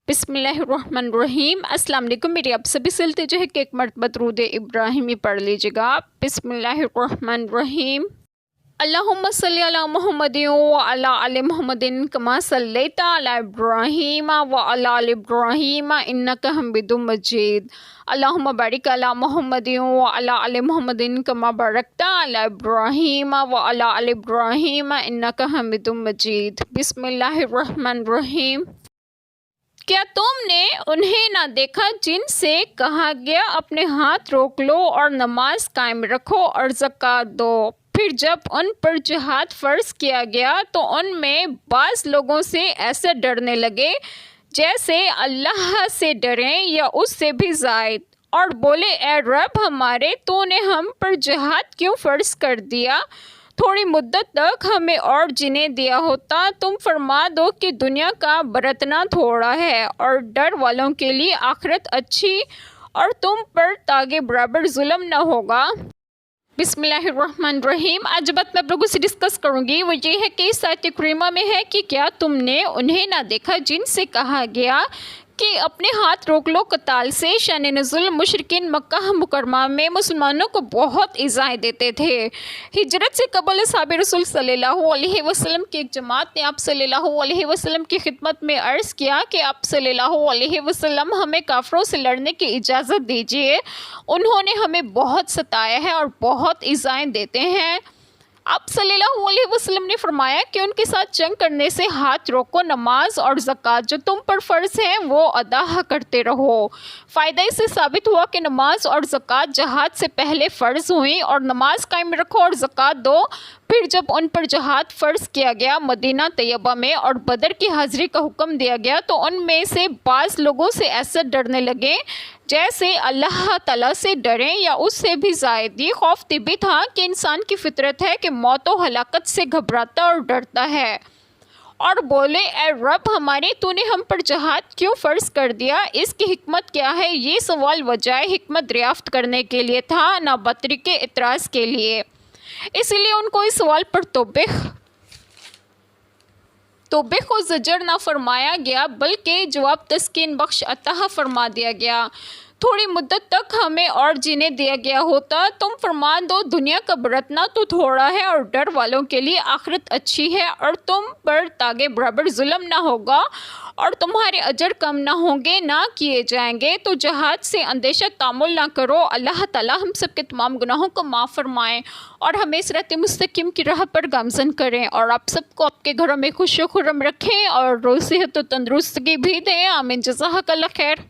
بسم اللہ الرحمن الرحیم۔ السلام علیکم، میری آپ سبھی سے التجا ہے کہ ایک مرتبہ درود ابراہیمی پڑھ لیجیے گا۔ بسم اللہ الرحمن الرحیم۔ اللہم صلی علی محمد وعلی آل محمد کما صلیت علی ابراہیم وعلی آل ابراہیم انک حمید مجید۔ اللہم بارک علی محمد وعلی آل محمد کما بارکت علی ابراہیم وعلی آل ابراہیم انک حمید مجید۔ بسم اللہ الرحمن الرحیم۔ کیا تم نے انہیں نہ دیکھا جن سے کہا گیا اپنے ہاتھ روک لو اور نماز قائم رکھو اور زکوٰۃ دو؟ پھر جب ان پر جہاد فرض کیا گیا تو ان میں بعض لوگوں سے ایسے ڈرنے لگے جیسے اللہ سے ڈریں یا اس سے بھی زائد، اور بولے اے رب ہمارے، تو نے ہم پر جہاد کیوں فرض کر دیا؟ تھوڑی مدت تک ہمیں اور جینے دیا ہوتا۔ تم فرما دو کہ دنیا کا برتنا تھوڑا ہے اور ڈر والوں کے لیے آخرت اچھی، اور تم پر تاگے برابر ظلم نہ ہوگا۔ بسم اللہ الرحمن الرحیم۔ آج بات میں آپ لوگوں سے ڈسکس کروں گی وہ یہ ہے کہ اس آیت کریمہ میں ہے کہ کیا تم نے انہیں نہ دیکھا جن سے کہا گیا کہ اپنے ہاتھ روک لو قتال سے۔ شان نزول مشرکین مکہ مکرمہ میں مسلمانوں کو بہت ایذائیں دیتے تھے۔ ہجرت سے قبل اصحاب رسول صلی اللہ علیہ وسلم کی ایک جماعت نے آپ صلی اللہ علیہ وسلم کی خدمت میں عرض کیا کہ آپ صلی اللہ علیہ وسلم ہمیں کافروں سے لڑنے کی اجازت دیجیے، انہوں نے ہمیں بہت ستایا ہے اور بہت ایذائیں دیتے ہیں۔ آپ صلی اللہ علیہ وسلم نے فرمایا کہ ان کے ساتھ جنگ کرنے سے ہاتھ روکو، نماز اور زکوٰۃ جو تم پر فرض ہیں وہ ادا کرتے رہو۔ فائدہ اس سے ثابت ہوا کہ نماز اور زکوٰۃ جہاد سے پہلے فرض ہوئیں، اور نماز قائم رکھو اور زکوٰۃ دو۔ پھر جب ان پر جہاد فرض کیا گیا مدینہ طیبہ میں اور بدر کی حاضری کا حکم دیا گیا تو ان میں سے بعض لوگوں سے ایسے ڈرنے لگے جیسے اللہ تعالیٰ سے ڈریں یا اس سے بھی زائد۔ یہ خوف طبی تھا کہ انسان کی فطرت ہے کہ موت و ہلاکت سے گھبراتا اور ڈرتا ہے، اور بولے اے رب ہمارے، تو نے ہم پر جہاد کیوں فرض کر دیا؟ اس کی حکمت کیا ہے؟ یہ سوال وجہ حکمت دریافت کرنے کے لیے تھا، نہ بطریق اعتراض کے لیے۔ اس لیے ان کو اس سوال پر توبیخ و زجر نہ فرمایا گیا بلکہ جواب تسکین بخش عطا فرما دیا گیا۔ تھوڑی مدت تک ہمیں اور جینے دیا گیا ہوتا۔ تم فرما دو دنیا کا برتنا تو تھوڑا ہے اور ڈر والوں کے لیے آخرت اچھی ہے، اور تم پر تاگے برابر ظلم نہ ہوگا اور تمہارے اجر کم نہ ہوں گے، نہ کیے جائیں گے۔ تو جہاد سے اندیشہ تعامل نہ کرو۔ اللہ تعالیٰ ہم سب کے تمام گناہوں کو معاف فرمائیں اور ہمیں صراط مستقیم کی راہ پر گامزن کریں، اور آپ سب کو آپ کے گھروں میں خوش و خرم رکھیں اور روز صحت و تندرستگی بھی دیں۔ آمین۔ جزاک اللہ خیر۔